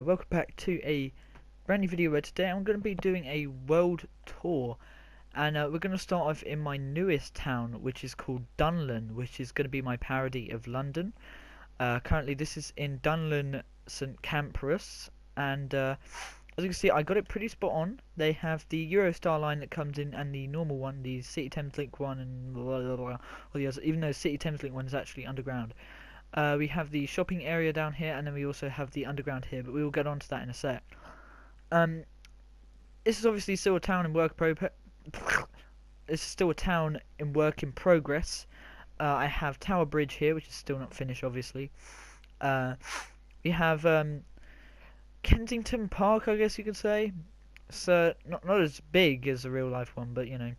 Welcome back to a brand new video where today I'm going to be doing a world tour, and we're going to start off in my newest town, which is called Dunlin, which is going to be my parody of London. Currently this is in Dunlin St Camprus, and as you can see I got it pretty spot on. They have the Eurostar line that comes in and the normal one, the City Thames Link one, and blah, blah, blah, all the others, even though City Thames Link one is actually underground. We have the shopping area down here, and then we also have the underground here, but we will get onto that in a sec. Um, this is obviously still a town in This is still a town in work in progress. I have Tower Bridge here, which is still not finished, obviously. Uh, we have Kensington Park, I guess you could say. It's not as big as a real life one, but you know. And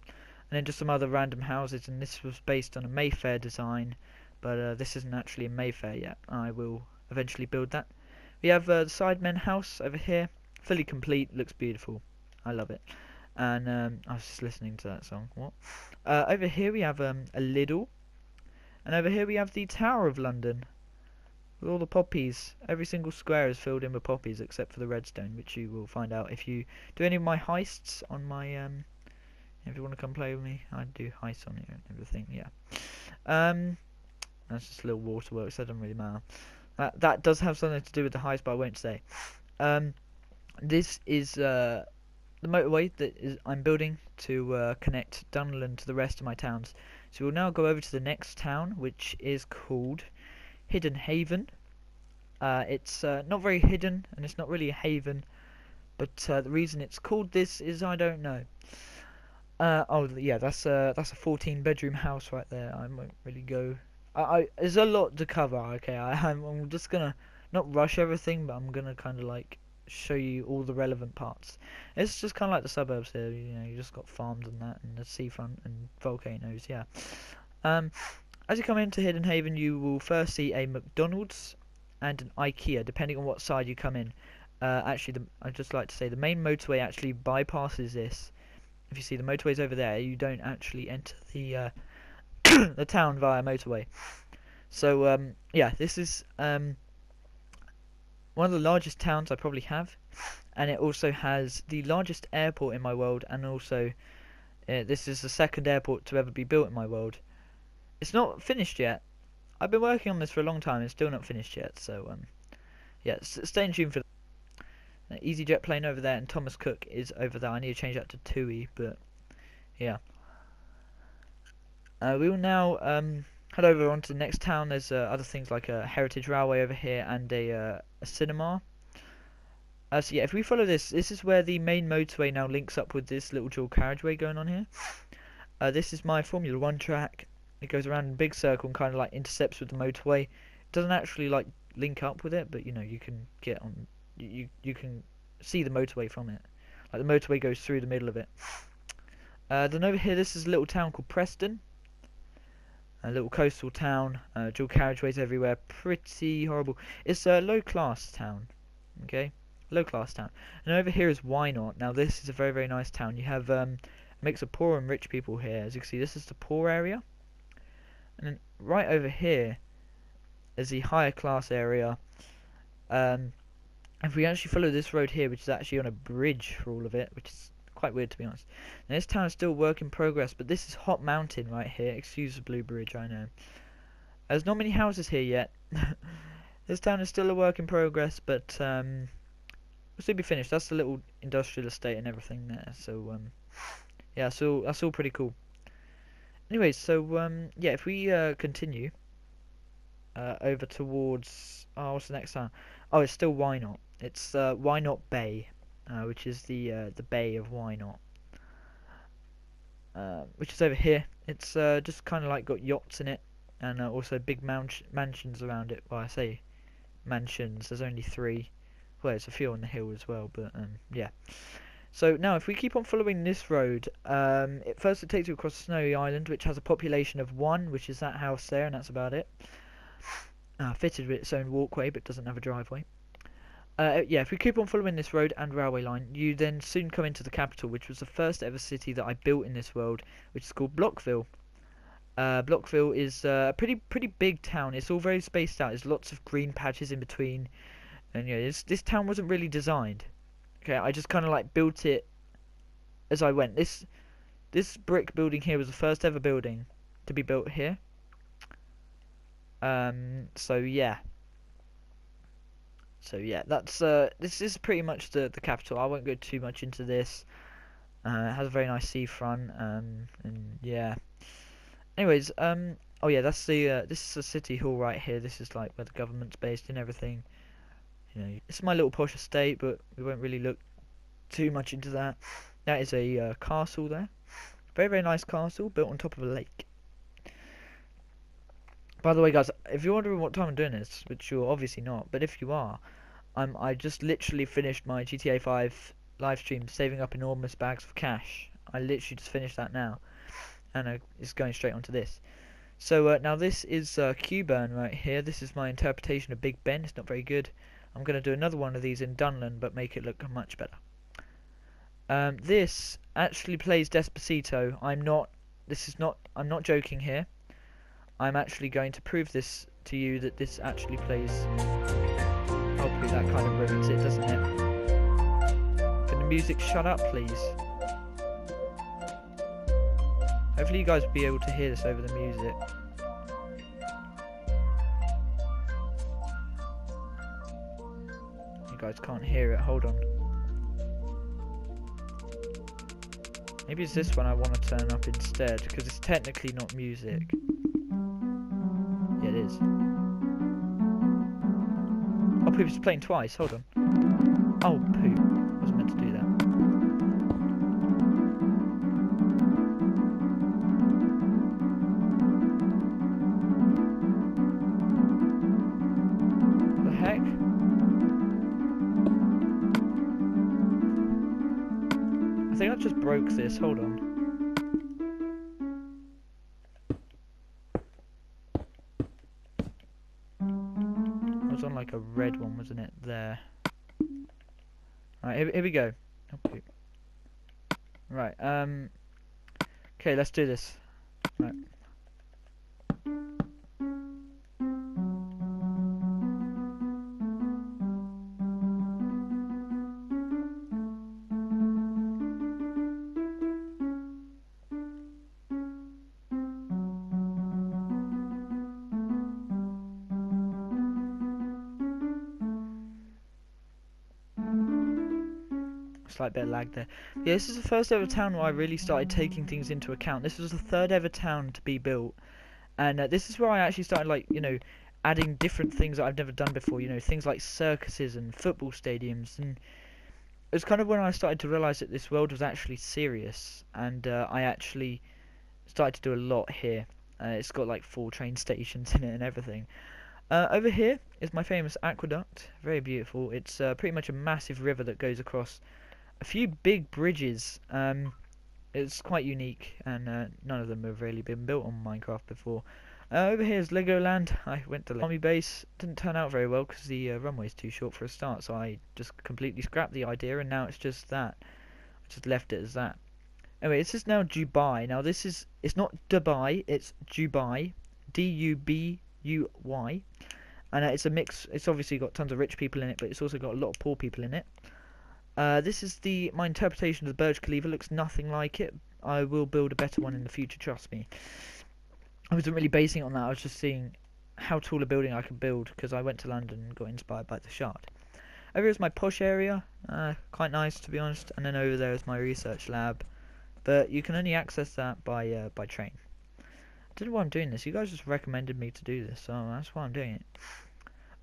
then just some other random houses, and this was based on a Mayfair design. But this isn't actually in Mayfair yet. I will eventually build that. We have the Sidemen house over here, fully complete, looks beautiful. I love it. And I was just listening to that song. What? Over here we have a Lidl, and over here we have the Tower of London with all the poppies. Every single square is filled in with poppies except for the redstone, which you will find out if you do any of my heists on my If you want to come play with me, I do heists on here and everything. Yeah. That's just a little waterworks, that doesn't really matter. That does have something to do with the heights, but I won't say. This is the motorway I'm building to connect Dunlin to the rest of my towns. So we'll now go over to the next town, which is called Hidden Haven. It's not very hidden, and it's not really a haven, but the reason it's called this is I don't know. Oh yeah, that's a 14-bedroom house right there. I won't really go. There's a lot to cover. Okay, I'm just gonna not rush everything, but I'm gonna kind of like show you all the relevant parts. It's just kind of like the suburbs here. You know, you just got farms and that, and the seafront and volcanoes. Yeah. As you come into Hidden Haven, you will first see a McDonald's and an IKEA, depending on what side you come in. Actually, I'd just like to say the main motorway actually bypasses this. If you see the motorways over there, you don't actually enter the the town via motorway. So yeah, this is one of the largest towns I probably have, and it also has the largest airport in my world, and also this is the second airport to ever be built in my world. It's not finished yet. I've been working on this for a long time. It's still not finished yet. So yeah, stay in tune for that. EasyJet plane over there, and Thomas Cook is over there. I need to change that to TUI, but yeah. We will now head over onto the next town. There's other things like a heritage railway over here and a cinema. So yeah, if we follow this is where the main motorway now links up with this little dual carriageway going on here. This is my Formula 1 track. It goes around in a big circle and kind of like intercepts with the motorway. It doesn't actually like link up with it, but you know, you can get on. You can see the motorway from it. Like the motorway goes through the middle of it. Then over here, this is a little town called Preston. A little coastal town, dual carriageways everywhere, pretty horrible. It's a low class town, okay? Low class town. And over here is Why Not. Now this is a very, very nice town. You have a mix of poor and rich people here. As you can see, this is the poor area. And then right over here is the higher class area. If we actually follow this road here, which is actually on a bridge for all of it, which is quite weird to be honest. Now, this town is still work in progress, but this is Hot Mountain right here. Excuse the blue bridge, I know. There's not many houses here yet. This town is still a work in progress, but will soon be finished. That's the little industrial estate and everything there. So yeah, so that's all pretty cool. Anyway, so yeah, if we continue over towards what's the next town? Oh, it's still Why Not. It's Why Not Bay. Which is the Bay of Why Not, which is over here. It's just kind of like got yachts in it, and also big mansions around it. Well, I say mansions. There's only 3. Well, there's a few on the hill as well, but yeah. So now, if we keep on following this road, first it takes you across Snowy Island, which has a population of 1, which is that house there, and that's about it. Fitted with its own walkway, but doesn't have a driveway. Yeah, if we keep on following this road and railway line, you then soon come into the capital, which was the first ever city that I built in this world, which is called Blockville. Blockville is a pretty big town. It's all very spaced out. There's lots of green patches in between. And yeah, this town wasn't really designed. Okay, I just kind of like built it as I went. This brick building here was the first ever building to be built here. So yeah. So yeah, that's this is pretty much the capital. I won't go too much into this. It has a very nice seafront, and yeah. Anyways, oh yeah, that's the this is the city hall right here. This is like where the government's based and everything. You know, it's my little posh estate, but we won't really look too much into that. That is a castle there. Very, very nice castle built on top of a lake. By the way, guys, if you're wondering what time I'm doing this, which you're obviously not, but if you are, I just literally finished my GTA 5 live stream, saving up enormous bags of cash. I literally just finished that now, and it's going straight onto this. So now this is Qburn right here. This is my interpretation of Big Ben. It's not very good. I'm going to do another one of these in Dunland, but make it look much better. This actually plays Despacito. I'm not joking here. I'm actually going to prove this to you that this actually plays. Hopefully that kind of ruins it, doesn't it? Can the music shut up, please? Hopefully you guys will be able to hear this over the music. You guys can't hear it, hold on. Maybe it's this one I want to turn up instead, because it's technically not music. Yeah, it is. Oh, poop, it's playing twice, hold on. Oh, poop. I wasn't meant to do that. What the heck? I think I just broke this, hold on. It was on like a red one, wasn't it? There. Right, here we go. Oh, poop. Right, okay, let's do this. Right. Slight bit of lag there. Yeah, this is the first ever town where I really started taking things into account. This was the third ever town to be built, and this is where I actually started, like, you know, adding different things that I've never done before. You know, things like circuses and football stadiums, and it was kind of when I started to realise that this world was actually serious, and I actually started to do a lot here. It's got like 4 train stations in it and everything. Over here is my famous aqueduct, very beautiful. It's pretty much a massive river that goes across a few big bridges. It's quite unique, and none of them have really been built on Minecraft before. Over here is Legoland. I went to Army Base. Didn't turn out very well because the runway's too short for a start, so I just completely scrapped the idea, and now it's just that. I just left it as that. Anyway, this is now Dubai. Now it's not Dubai, it's Dubai, Dubuy, and it's a mix. It's obviously got tons of rich people in it, but it's also got a lot of poor people in it. This is my interpretation of the Burj Khalifa. Looks nothing like it. I will build a better one in the future, trust me. I wasn't really basing it on that. I was just seeing how tall a building I could build because I went to London and got inspired by the Shard. Over here is my posh area. Quite nice, to be honest. And then over there is my research lab. But you can only access that by train. I don't know why I'm doing this. You guys just recommended me to do this, so that's why I'm doing it.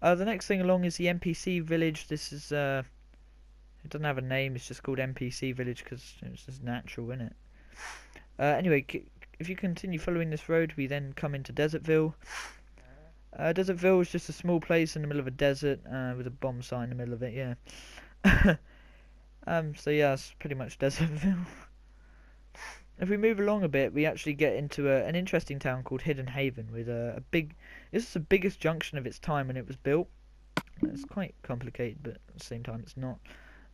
The next thing along is the NPC village. This is it doesn't have a name. It's just called NPC village because it's just natural, isn't it? Anyway, if you continue following this road, we then come into Desertville. Desertville is just a small place in the middle of a desert with a bomb site in the middle of it. Yeah. So yeah, it's pretty much Desertville. If we move along a bit, we actually get into an interesting town called Hidden Haven with a big. This is the biggest junction of its time when it was built. It's quite complicated, but at the same time, it's not.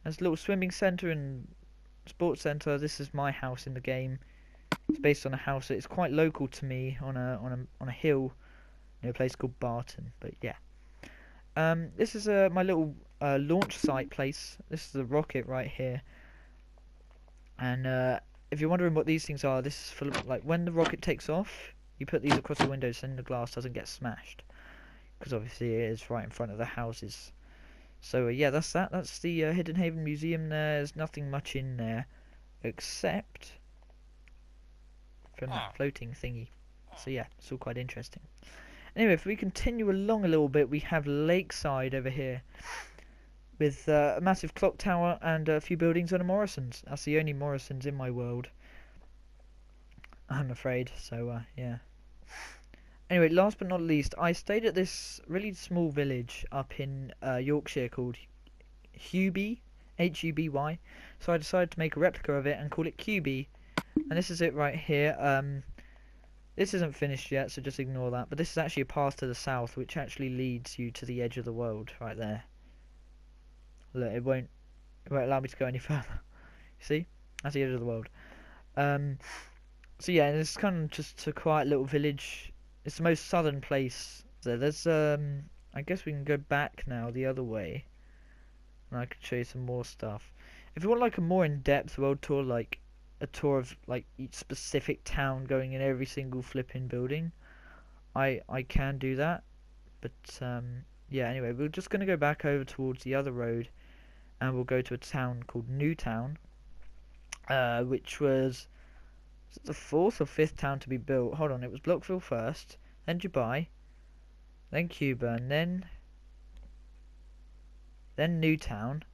There's a little swimming centre and sports centre. This is my house in the game. It's based on a house that is quite local to me on a hill near a place called Barton. But yeah, This is my little launch site place. This is the rocket right here. And if you're wondering what these things are, this is for like when the rocket takes off, you put these across the windows so the glass doesn't get smashed. Because obviously it is right in front of the houses. So yeah, that's that. That's the Hidden Haven Museum. There's nothing much in there except from that floating thingy. So yeah, it's all quite interesting. Anyway, if we continue along a little bit, we have Lakeside over here with a massive clock tower and a few buildings and a Morrison's. That's the only Morrison's in my world, I'm afraid. So yeah. Anyway, last but not least, I stayed at this really small village up in Yorkshire called Huby, Huby. So I decided to make a replica of it and call it QB. And this is it right here. This isn't finished yet, so just ignore that. But this is actually a path to the south, which actually leads you to the edge of the world right there. Look, it won't allow me to go any further. See, that's the edge of the world. So yeah, and it's kind of just a quiet little village. It's the most southern place. So there's I guess we can go back now the other way, and I can show you some more stuff. If you want like a more in-depth world tour, like a tour of like each specific town, going in every single flipping building, I can do that. But yeah. Anyway, we're just gonna go back over towards the other road, and we'll go to a town called Newtown, which was the fourth or fifth town to be built. Hold on, it was Blockville first, then Dubai, then Cuba, and then Newtown.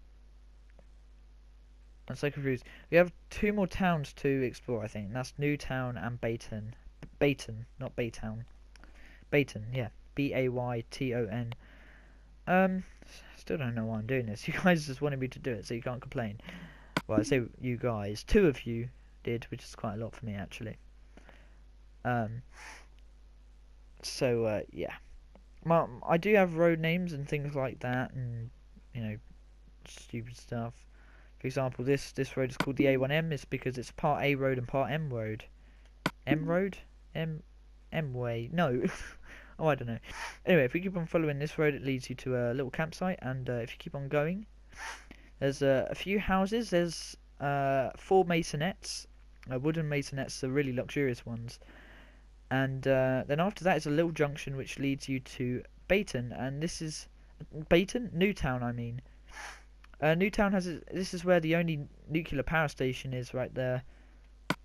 I'm so confused. We have two more towns to explore, I think. And that's Newtown and Bayton. Bayton, not Baytown. Bayton, yeah. Bayton. Still don't know why I'm doing this. You guys just wanted me to do it, so you can't complain. Well, I say you guys. Two of you did, which is quite a lot for me, actually. So yeah. Well, I do have road names and things like that, and you know, stupid stuff. For example, this road is called the A1M. It's because it's part A road and part M road. M road? M way? No. Oh, I don't know. Anyway, if we keep on following this road, it leads you to a little campsite, and if you keep on going, there's a few houses. There's 4 maisonettes, wooden maisonettes, the really luxurious ones. And then after that is a little junction which leads you to Bayton, and this is Bayton? Newtown, I mean. Newtown this is where the only nuclear power station is right there.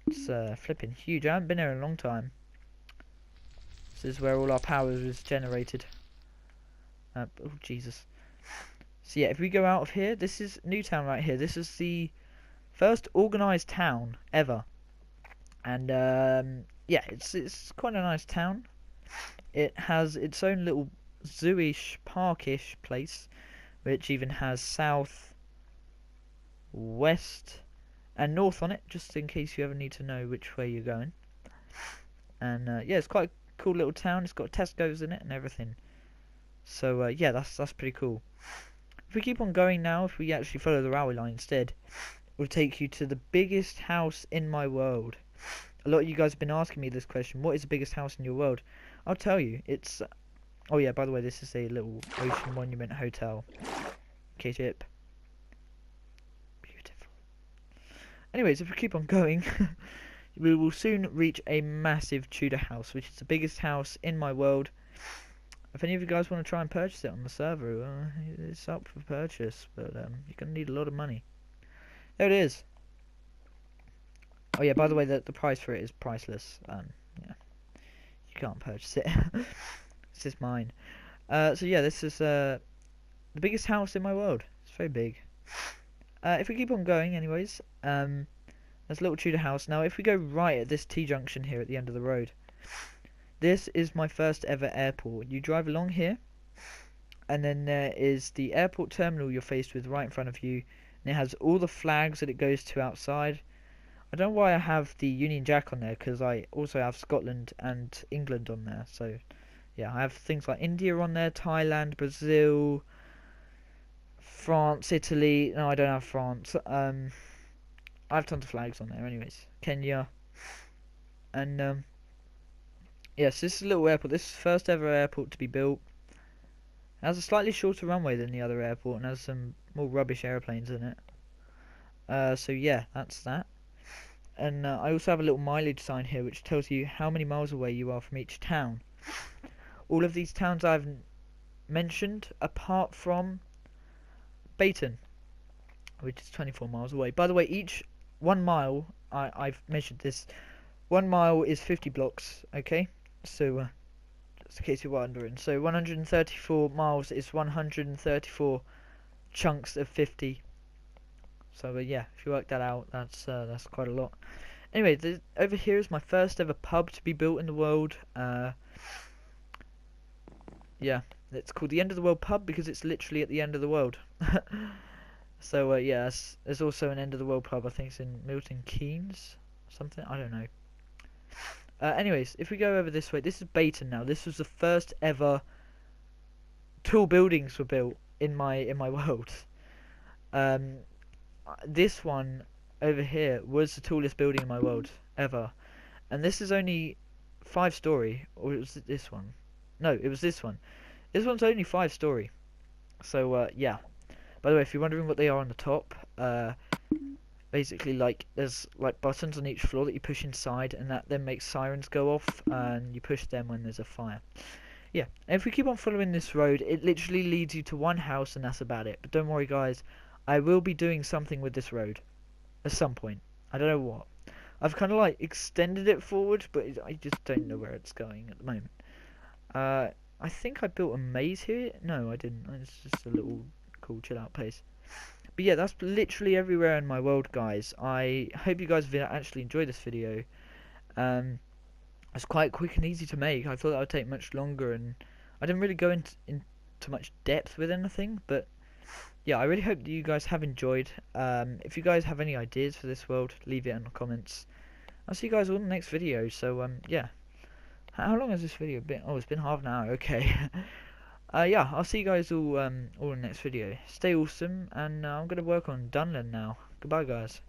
It's flipping huge. I haven't been there in a long time. This is where all our power is generated. Oh Jesus. So yeah, if we go out of here, this is Newtown right here. This is the first organised town ever. And yeah, it's quite a nice town. It has its own little zoo-ish, park-ish place, which even has south, west, and north on it, just in case you ever need to know which way you're going. And yeah, it's quite a cool little town. It's got Tesco's in it and everything. So yeah, that's pretty cool. If we keep on going now, if we actually follow the railway line instead, it will take you to the biggest house in my world. A lot of you guys have been asking me this question. What is the biggest house in your world? I'll tell you. It's... Oh yeah, by the way, this is a little Ocean Monument Hotel. K-tip. Beautiful. Anyways, if we keep on going, we will soon reach a massive Tudor house, which is the biggest house in my world. If any of you guys want to try and purchase it on the server, it's up for purchase, but you're going to need a lot of money. There it is. Oh yeah, by the way, the price for it is priceless. Yeah, you can't purchase it. This is mine. So yeah, this is the biggest house in my world. It's very big. If we keep on going, anyways, there's a little Tudor house. Now, if we go right at this T-junction here at the end of the road, this is my first ever airport. You drive along here, and then there is the airport terminal you're faced with right in front of you, and it has all the flags that it goes to outside. I don't know why I have the Union Jack on there, because I also have Scotland and England on there. So, yeah, I have things like India on there, Thailand, Brazil, France, Italy. No, I don't have France. I have tons of flags on there anyways. Kenya. And, yes, this is a little airport. This is the first ever airport to be built. It has a slightly shorter runway than the other airport and has some more rubbish airplanes in it. So yeah, that's that. And I also have a little mileage sign here which tells you how many miles away you are from each town. All of these towns I've mentioned, apart from Bayton, which is 24 miles away. By the way, each 1 mile, I've measured this, 1 mile is 50 blocks, okay? So, just in case you're wondering. So, 134 miles is 134 chunks of 50. So, yeah, if you work that out, that's quite a lot. Anyway, over here is my first ever pub to be built in the world. Yeah, it's called the End of the World Pub because it's literally at the end of the world. So, yeah, there's also an End of the World pub, I think it's in Milton Keynes, something, I don't know. Anyways, if we go over this way, this is Bayton now. This was the first ever tall buildings were built in my world. This one over here was the tallest building in my world ever, and this is only 5-story, or was it this one? No, it was this one. This one's only 5-story. So, yeah. By the way, if you're wondering what they are on the top, basically, like, there's like buttons on each floor that you push inside, and that then makes sirens go off, and you push them when there's a fire. Yeah, and if we keep on following this road, it literally leads you to one house, and that's about it. But don't worry, guys, I will be doing something with this road at some point. I don't know what. I've kind of like extended it forward, but I just don't know where it's going at the moment. I think I built a maze here. No, I didn't. It's just a little cool chill out place. But yeah, that's literally everywhere in my world, guys. I hope you guys have actually enjoyed this video. It's quite quick and easy to make. I thought that would take much longer, and I didn't really go into much depth with anything. But yeah, I really hope that you guys have enjoyed. If you guys have any ideas for this world, leave it in the comments. I'll see you guys all in the next video. So yeah. How long has this video been? Oh, it's been half an hour. Okay. Yeah, I'll see you guys all in the next video. Stay awesome, and I'm gonna work on Dunland now. Goodbye, guys.